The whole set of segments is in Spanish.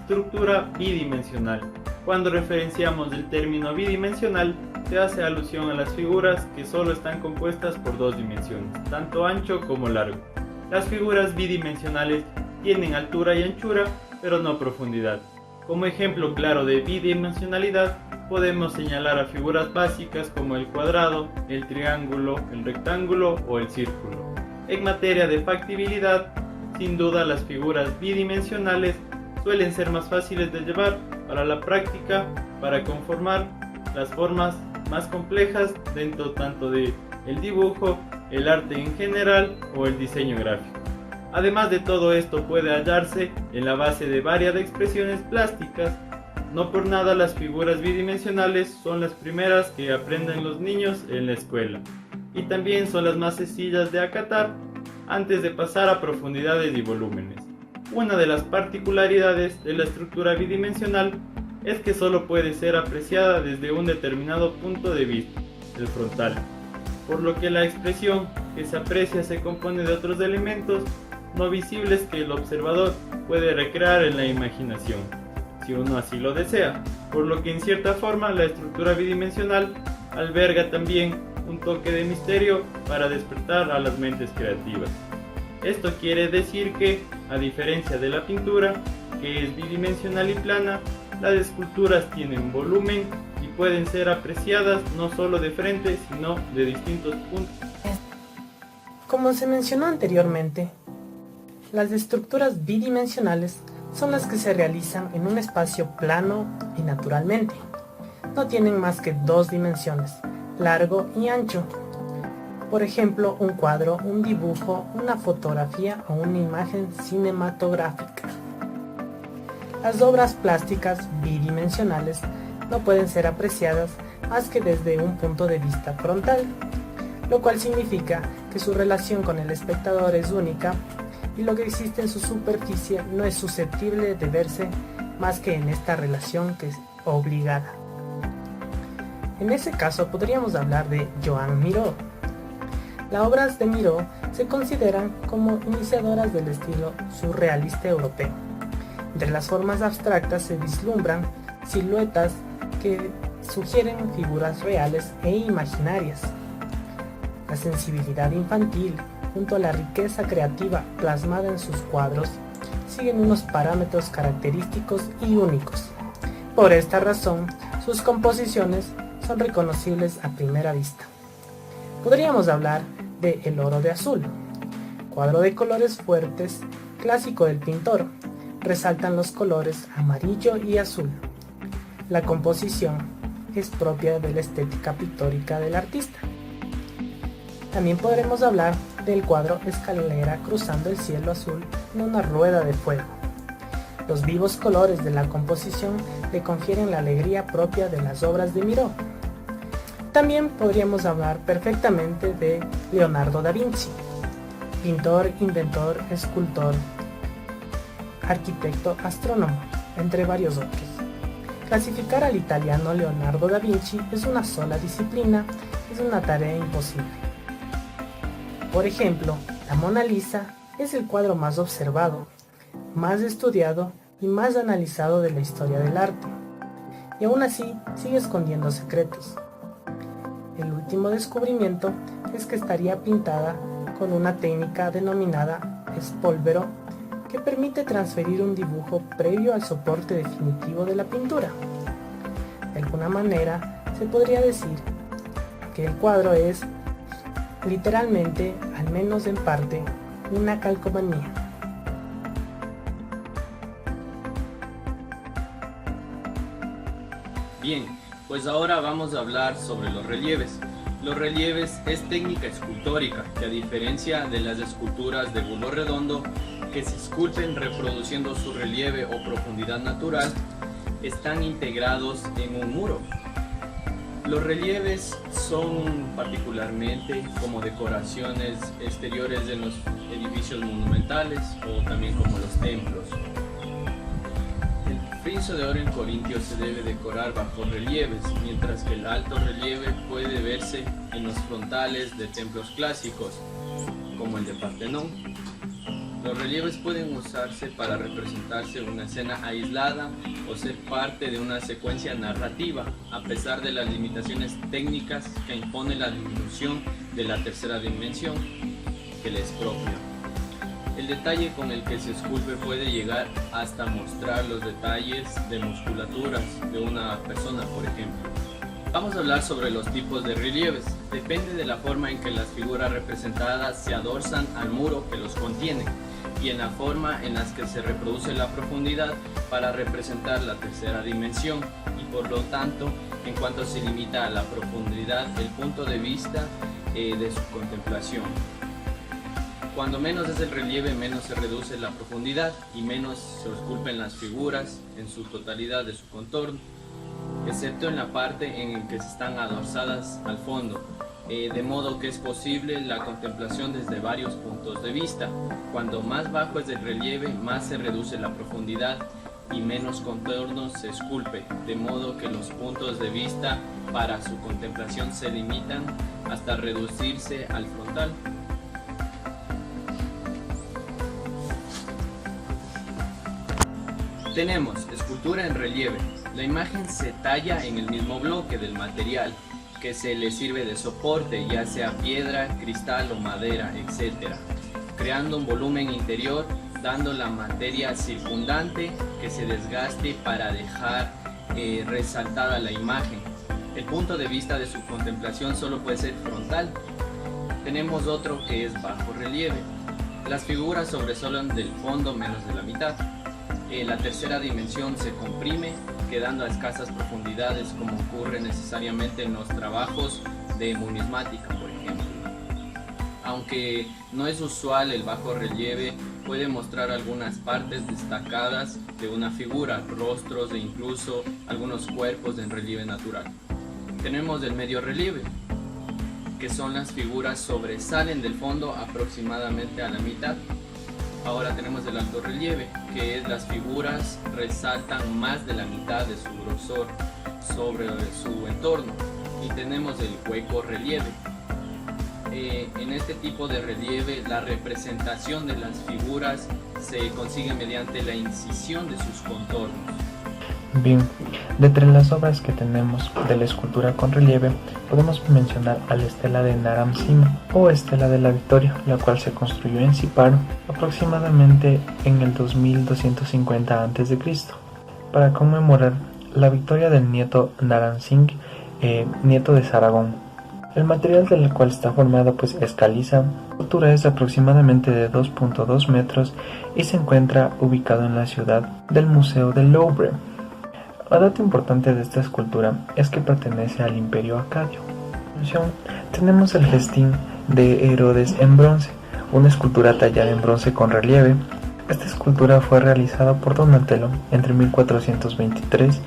estructura bidimensional. Cuando referenciamos el término bidimensional, se hace alusión a las figuras que solo están compuestas por dos dimensiones, tanto ancho como largo. Las figuras bidimensionales tienen altura y anchura, pero no profundidad. Como ejemplo claro de bidimensionalidad, podemos señalar a figuras básicas como el cuadrado, el triángulo, el rectángulo o el círculo. En materia de factibilidad, sin duda las figuras bidimensionales suelen ser más fáciles de llevar para la práctica, para conformar las formas más complejas dentro tanto de el dibujo, el arte en general o el diseño gráfico. Además de todo esto puede hallarse en la base de varias expresiones plásticas. No por nada las figuras bidimensionales son las primeras que aprenden los niños en la escuela y también son las más sencillas de acatar antes de pasar a profundidades y volúmenes. Una de las particularidades de la estructura bidimensional es que solo puede ser apreciada desde un determinado punto de vista, el frontal, por lo que la expresión que se aprecia se compone de otros elementos no visibles que el observador puede recrear en la imaginación, si uno así lo desea, por lo que en cierta forma la estructura bidimensional alberga también un toque de misterio para despertar a las mentes creativas. Esto quiere decir que, a diferencia de la pintura, que es bidimensional y plana, las esculturas tienen volumen y pueden ser apreciadas no solo de frente, sino de distintos puntos. Como se mencionó anteriormente, las estructuras bidimensionales son las que se realizan en un espacio plano y naturalmente. No tienen más que dos dimensiones, largo y ancho. Por ejemplo, un cuadro, un dibujo, una fotografía o una imagen cinematográfica. Las obras plásticas bidimensionales no pueden ser apreciadas más que desde un punto de vista frontal, lo cual significa que su relación con el espectador es única y lo que existe en su superficie no es susceptible de verse más que en esta relación que es obligada. En ese caso podríamos hablar de Joan Miró. Las obras de Miró se consideran como iniciadoras del estilo surrealista europeo. Entre las formas abstractas se vislumbran siluetas que sugieren figuras reales e imaginarias. La sensibilidad infantil, junto a la riqueza creativa plasmada en sus cuadros, siguen unos parámetros característicos y únicos. Por esta razón, sus composiciones son reconocibles a primera vista. Podríamos hablar de El oro de azul, cuadro de colores fuertes, clásico del pintor. Resaltan los colores amarillo y azul. La composición es propia de la estética pictórica del artista. También podremos hablar del cuadro Escalera cruzando el cielo azul en una rueda de fuego. Los vivos colores de la composición le confieren la alegría propia de las obras de Miró. También podríamos hablar perfectamente de Leonardo da Vinci, pintor, inventor, escultor, arquitecto, astrónomo, entre varios otros. Clasificar al italiano Leonardo da Vinci es una sola disciplina, es una tarea imposible. Por ejemplo, la Mona Lisa es el cuadro más observado, más estudiado y más analizado de la historia del arte, y aún así sigue escondiendo secretos. El último descubrimiento es que estaría pintada con una técnica denominada espólvero, que permite transferir un dibujo previo al soporte definitivo de la pintura. De alguna manera, se podría decir que el cuadro es, literalmente, al menos en parte, una calcomanía. Bien, pues ahora vamos a hablar sobre los relieves. Los relieves es técnica escultórica que, a diferencia de las esculturas de bulbo redondo, que se esculpen reproduciendo su relieve o profundidad natural, están integrados en un muro. Los relieves son particularmente como decoraciones exteriores de los edificios monumentales o también como los templos. El friso de oro en corintio se debe decorar bajo relieves, mientras que el alto relieve puede verse en los frontales de templos clásicos, como el de Partenón. Los relieves pueden usarse para representarse una escena aislada o ser parte de una secuencia narrativa, a pesar de las limitaciones técnicas que impone la disminución de la tercera dimensión que le es propia. El detalle con el que se esculpe puede llegar hasta mostrar los detalles de musculaturas de una persona, por ejemplo. Vamos a hablar sobre los tipos de relieves. Depende de la forma en que las figuras representadas se adorsan al muro que los contiene y en la forma en la que se reproduce la profundidad para representar la tercera dimensión, y por lo tanto, en cuanto se limita a la profundidad, el punto de vista de su contemplación. Cuando menos es el relieve, menos se reduce la profundidad y menos se esculpen las figuras en su totalidad de su contorno, excepto en la parte en la que están adorsadas al fondo, de modo que es posible la contemplación desde varios puntos de vista. Cuando más bajo es el relieve, más se reduce la profundidad y menos contornos se esculpe, de modo que los puntos de vista para su contemplación se limitan hasta reducirse al frontal. Tenemos escultura en relieve. La imagen se talla en el mismo bloque del material que se le sirve de soporte, ya sea piedra, cristal o madera, etc., creando un volumen interior, dando la materia circundante que se desgaste para dejar resaltada la imagen. El punto de vista de su contemplación solo puede ser frontal. Tenemos otro que es bajo relieve. Las figuras sobresalen del fondo menos de la mitad. La tercera dimensión se comprime, quedando a escasas profundidades, como ocurre necesariamente en los trabajos de numismática, por ejemplo. Aunque no es usual, el bajo relieve puede mostrar algunas partes destacadas de una figura, rostros e incluso algunos cuerpos en relieve natural. Tenemos el medio relieve, que son las figuras sobresalen del fondo aproximadamente a la mitad. Ahora tenemos el alto relieve, que es las figuras resaltan más de la mitad de su grosor sobre su entorno. Y tenemos el hueco relieve. En este tipo de relieve, la representación de las figuras se consigue mediante la incisión de sus contornos. Bien, de entre las obras que tenemos de la escultura con relieve, podemos mencionar a la estela de Naram Sin o estela de la Victoria, la cual se construyó en Siparo aproximadamente en el 2250 a.C. para conmemorar la victoria del nieto Naram Sin, nieto de Saragón. El material del cual está formado es caliza, su altura es aproximadamente de 2.2 metros y se encuentra ubicado en la ciudad del Museo del Louvre. Un dato importante de esta escultura es que pertenece al Imperio Acadio. Tenemos el festín de Herodes en bronce, una escultura tallada en bronce con relieve. Esta escultura fue realizada por Donatello entre 1423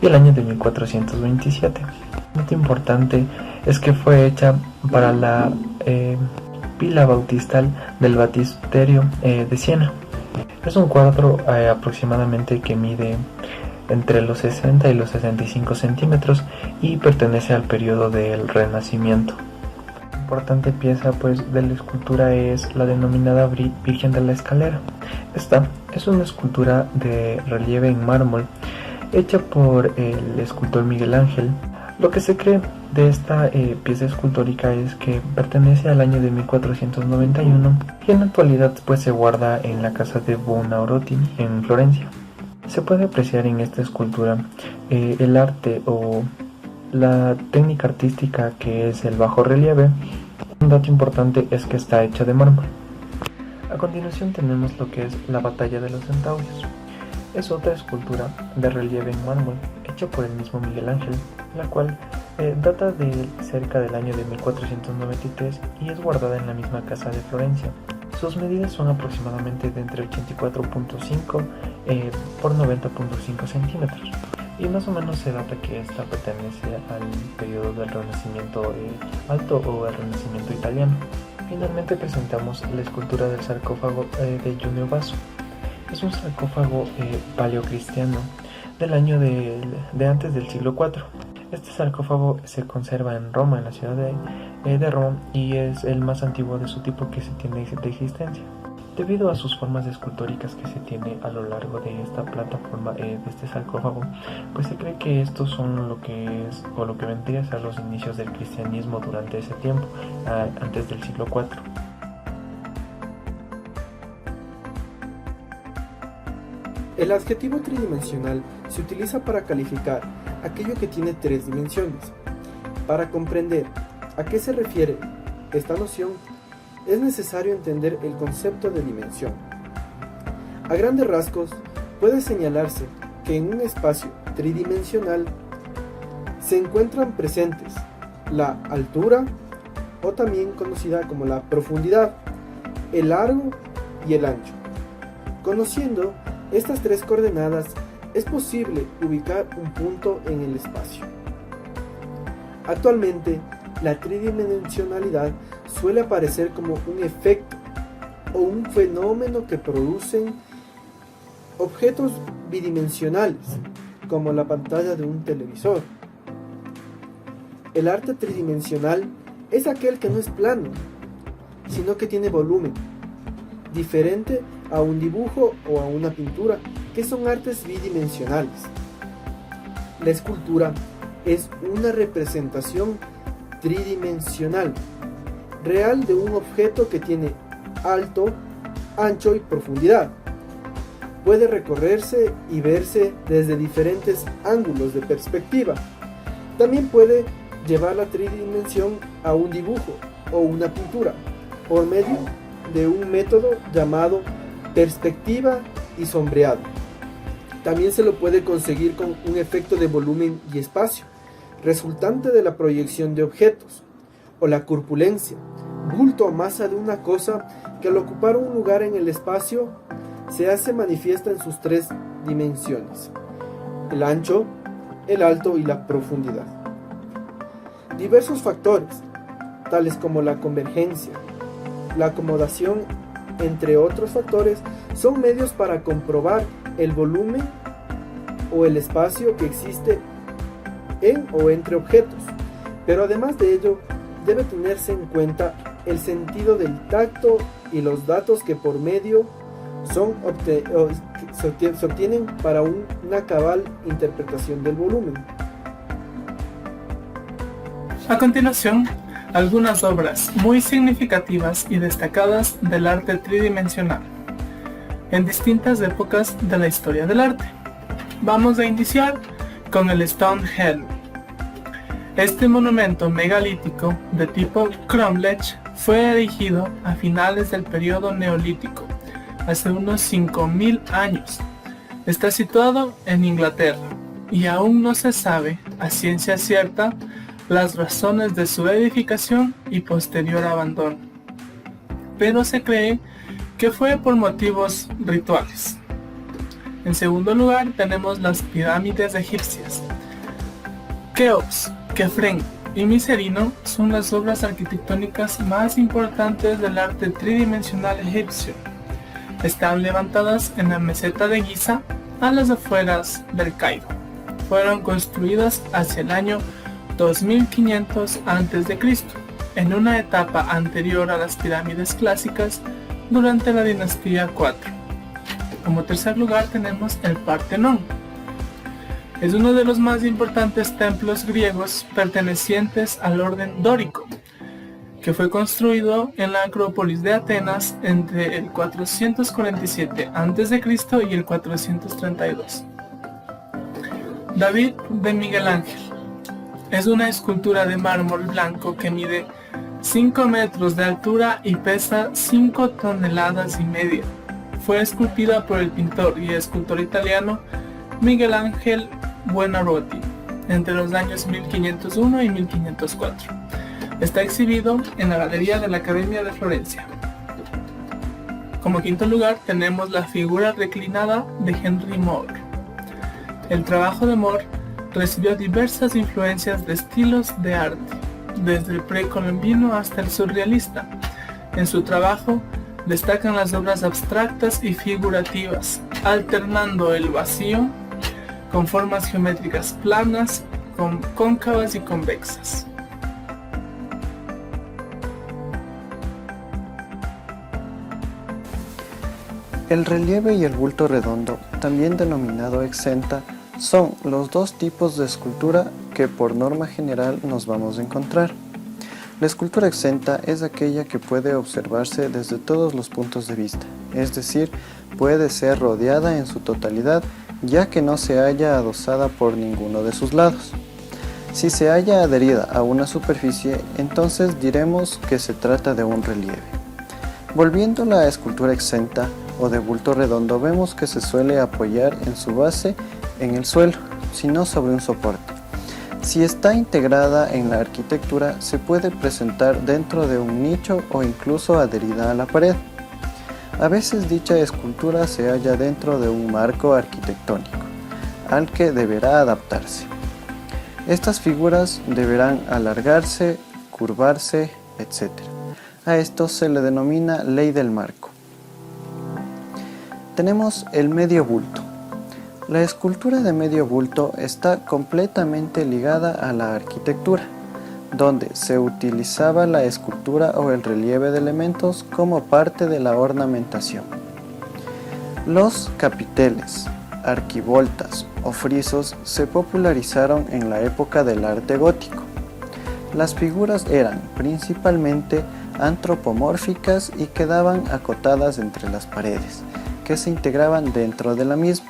y el año de 1427. Un dato importante es que fue hecha para la pila bautistal del Baptisterio de Siena. Es un cuadro aproximadamente que mide entre los 60 y los 65 centímetros y pertenece al periodo del Renacimiento. Una importante pieza de la escultura es la denominada Virgen de la Escalera. Esta es una escultura de relieve en mármol hecha por el escultor Miguel Ángel. Lo que se cree de esta pieza escultórica es que pertenece al año de 1491 y en la actualidad se guarda en la casa de Buonarroti en Florencia. Se puede apreciar en esta escultura el arte o la técnica artística que es el bajo relieve. Un dato importante es que está hecha de mármol. A continuación tenemos lo que es la Batalla de los Centauros. Es otra escultura de relieve en mármol hecha por el mismo Miguel Ángel, la cual data de cerca del año de 1493 y es guardada en la misma casa de Florencia. Sus medidas son aproximadamente de entre 84.5 por 90.5 centímetros y más o menos se data que esta pertenece al periodo del Renacimiento alto o el Renacimiento italiano. Finalmente presentamos la escultura del sarcófago de Junio Basso. Es un sarcófago paleocristiano del año de antes del siglo IV. Este sarcófago se conserva en Roma, en la ciudad de Roma, y es el más antiguo de su tipo que se tiene de existencia. Debido a sus formas escultóricas que se tiene a lo largo de esta plataforma, de este sarcófago, pues se cree que estos son lo que es o lo que vendría a ser los inicios del cristianismo durante ese tiempo, antes del siglo IV. El adjetivo tridimensional se utiliza para calificar aquello que tiene tres dimensiones. Para comprender a qué se refiere esta noción, es necesario entender el concepto de dimensión. A grandes rasgos, puede señalarse que en un espacio tridimensional se encuentran presentes la altura, o también conocida como la profundidad, el largo y el ancho. Conociendo estas tres coordenadas, es posible ubicar un punto en el espacio. Actualmente, la tridimensionalidad suele aparecer como un efecto o un fenómeno que producen objetos bidimensionales, como la pantalla de un televisor. El arte tridimensional es aquel que no es plano, sino que tiene volumen, diferente a un dibujo o a una pintura, que son artes bidimensionales. La escultura es una representación tridimensional, real de un objeto que tiene alto, ancho y profundidad. Puede recorrerse y verse desde diferentes ángulos de perspectiva. También puede llevar la tridimensión a un dibujo o una pintura, por medio de un método llamado perspectiva y sombreado. También se lo puede conseguir con un efecto de volumen y espacio, resultante de la proyección de objetos, o la corpulencia, bulto o masa de una cosa que al ocupar un lugar en el espacio se hace manifiesta en sus tres dimensiones: el ancho, el alto y la profundidad. Diversos factores, tales como la convergencia, la acomodación, entre otros factores, son medios para comprobar el volumen o el espacio que existe en o entre objetos, pero además de ello debe tenerse en cuenta el sentido del tacto y los datos que por medio se obtienen para una cabal interpretación del volumen. A continuación, algunas obras muy significativas y destacadas del arte tridimensional en distintas épocas de la historia del arte. Vamos a iniciar con el Stonehenge. Este monumento megalítico de tipo cromlech fue erigido a finales del periodo neolítico, hace unos 5000 años. Está situado en Inglaterra y aún no se sabe a ciencia cierta las razones de su edificación y posterior abandono, pero se cree que fue por motivos rituales. En segundo lugar tenemos las pirámides egipcias. Keops, Kefren y Miserino son las obras arquitectónicas más importantes del arte tridimensional egipcio. Están levantadas en la meseta de Giza, a las afueras del Cairo. Fueron construidas hacia el año 2500 a.C., en una etapa anterior a las pirámides clásicas durante la dinastía 4. Como tercer lugar tenemos el Partenón. Es uno de los más importantes templos griegos pertenecientes al orden dórico, que fue construido en la Acrópolis de Atenas entre el 447 a.C. y el 432. David de Miguel Ángel. Es una escultura de mármol blanco que mide 5 metros de altura y pesa 5 toneladas y media. Fue esculpida por el pintor y escultor italiano Miguel Ángel Buonarroti entre los años 1501 y 1504. Está exhibido en la Galería de la Academia de Florencia. Como quinto lugar tenemos la figura reclinada de Henry Moore. El trabajo de Moore recibió diversas influencias de estilos de arte, desde el precolombino hasta el surrealista. En su trabajo destacan las obras abstractas y figurativas, alternando el vacío con formas geométricas planas, cóncavas y convexas. El relieve y el bulto redondo, también denominado exenta, son los dos tipos de escultura que por norma general nos vamos a encontrar. La escultura exenta es aquella que puede observarse desde todos los puntos de vista, es decir, puede ser rodeada en su totalidad, ya que no se halla adosada por ninguno de sus lados. Si se halla adherida a una superficie, entonces diremos que se trata de un relieve. Volviendo a la escultura exenta o de bulto redondo, vemos que se suele apoyar en su base en el suelo, sino sobre un soporte. Si está integrada en la arquitectura, se puede presentar dentro de un nicho o incluso adherida a la pared. A veces dicha escultura se halla dentro de un marco arquitectónico, al que deberá adaptarse. Estas figuras deberán alargarse, curvarse, etc. A esto se le denomina ley del marco. Tenemos el medio bulto. La escultura de medio bulto está completamente ligada a la arquitectura, donde se utilizaba la escultura o el relieve de elementos como parte de la ornamentación. Los capiteles, arquivoltas o frisos se popularizaron en la época del arte gótico. Las figuras eran principalmente antropomórficas y quedaban acotadas entre las paredes, que se integraban dentro de la misma.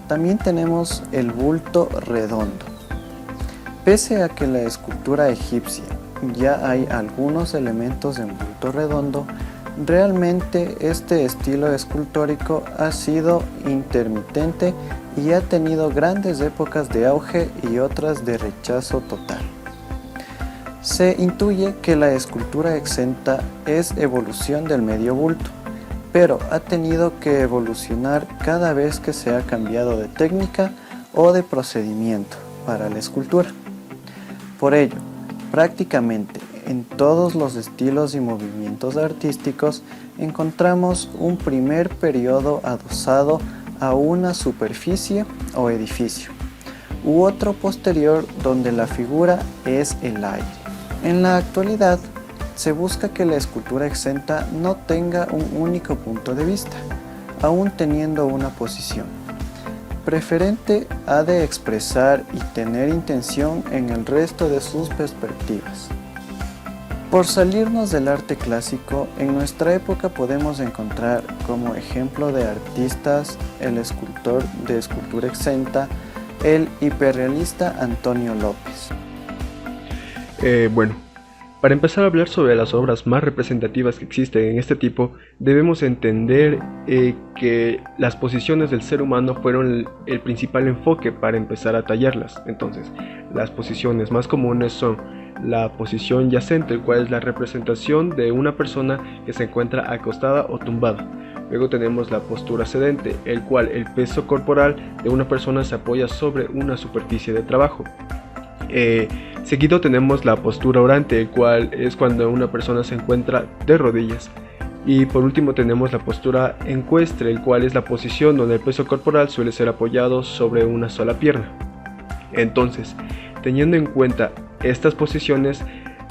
También tenemos el bulto redondo. Pese a que la escultura egipcia ya hay algunos elementos en bulto redondo, realmente este estilo escultórico ha sido intermitente y ha tenido grandes épocas de auge y otras de rechazo total. Se intuye que la escultura exenta es evolución del medio bulto, pero ha tenido que evolucionar cada vez que se ha cambiado de técnica o de procedimiento para la escultura. Por ello, prácticamente en todos los estilos y movimientos artísticos encontramos un primer periodo adosado a una superficie o edificio, u otro posterior donde la figura es el aire. En la actualidad, se busca que la escultura exenta no tenga un único punto de vista, aún teniendo una posición. Preferente ha de expresar y tener intención en el resto de sus perspectivas. Por salirnos del arte clásico, en nuestra época podemos encontrar como ejemplo de artistas el escultor de escultura exenta, el hiperrealista Antonio López. Para empezar a hablar sobre las obras más representativas que existen en este tipo, debemos entender que las posiciones del ser humano fueron el principal enfoque para empezar a tallarlas. Entonces, las posiciones más comunes son la posición yacente, el cual es la representación de una persona que se encuentra acostada o tumbada. Luego tenemos la postura sedente, el cual el peso corporal de una persona se apoya sobre una superficie de trabajo. Seguido tenemos la postura orante, el cual es cuando una persona se encuentra de rodillas. Y por último tenemos la postura ecuestre, el cual es la posición donde el peso corporal suele ser apoyado sobre una sola pierna. Entonces, teniendo en cuenta estas posiciones,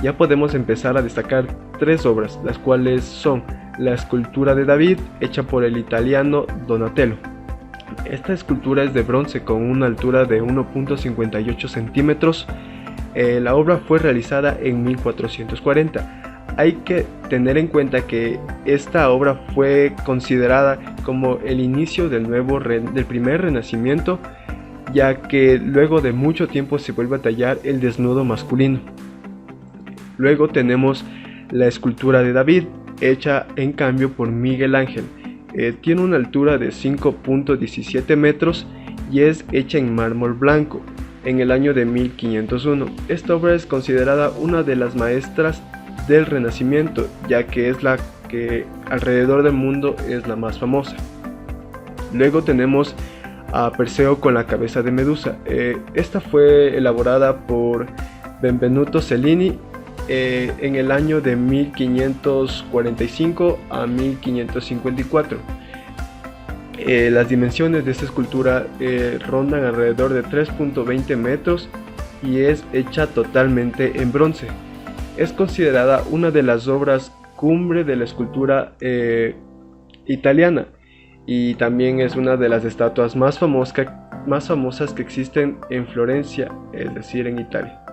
ya podemos empezar a destacar tres obras, las cuales son la escultura de David, hecha por el italiano Donatello. Esta escultura es de bronce con una altura de 1.58 centímetros. La obra fue realizada en 1440. Hay que tener en cuenta que esta obra fue considerada como el inicio del primer renacimiento, ya que luego de mucho tiempo se vuelve a tallar el desnudo masculino. Luego tenemos la escultura de David, hecha en cambio por Miguel Ángel. Tiene una altura de 5.17 metros y es hecha en mármol blanco en el año de 1501. Esta obra es considerada una de las maestras del Renacimiento, ya que es la que alrededor del mundo es la más famosa. Luego tenemos a Perseo con la cabeza de Medusa. Esta fue elaborada por Benvenuto Cellini en el año de 1545 a 1554. Las dimensiones de esta escultura rondan alrededor de 3.20 metros y es hecha totalmente en bronce. Es considerada una de las obras cumbre de la escultura italiana, y también es una de las estatuas más famosas que existen en Florencia, es decir, en Italia.